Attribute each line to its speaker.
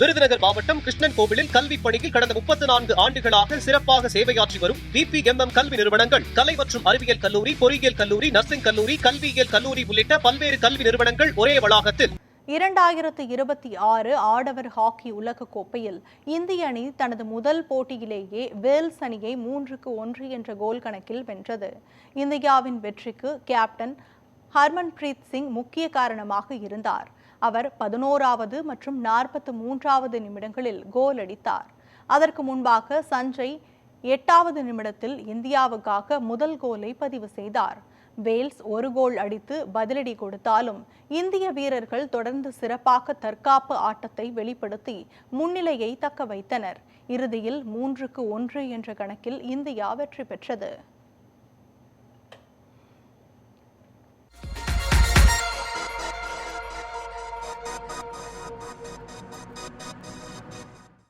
Speaker 1: விருதுநகர் மாவட்டம் கிருஷ்ணன் கோவிலில் கல்வி பணியில் கடந்த 34 ஆண்டுகளாக சிறப்பாக சேவையாற்றி வரும் VPMM கல்வி நிறுவனங்கள், கலை மற்றும் அறிவியல் கல்லூரி, பொறியியல் கல்லூரி, நர்சிங் கல்லூரி, கல்வியியல் கல்லூரி உள்ளிட்ட பல்வேறு கல்வி நிறுவனங்கள் ஒரே வளாகத்தில்
Speaker 2: 2026 ஆடவர் ஹாக்கி உலகக்கோப்பையில் இந்திய அணி தனது முதல் போட்டியிலேயே வேல்ஸ் அணியை 3-1 என்ற கோல் கணக்கில் வென்றது. இந்தியாவின் வெற்றிக்கு கேப்டன் ஹர்மன்பிரீத் சிங் முக்கிய காரணமாக இருந்தார். அவர் 11வது மற்றும் 43வது நிமிடங்களில் கோல் அடித்தார். அதற்கு முன்பாக சஞ்சய் 8வது நிமிடத்தில் இந்தியாவுக்காக முதல் கோலை பதிவு செய்தார். வேல்ஸ் ஒரு கோல் அடித்து பதிலடி கொடுத்தாலும் இந்திய வீரர்கள் தொடர்ந்து சிறப்பாக தற்காப்பு ஆட்டத்தை வெளிப்படுத்தி முன்னிலையை தக்க வைத்தனர். இறுதியில் 3-1 என்ற கணக்கில் இந்தியா வெற்றி பெற்றது.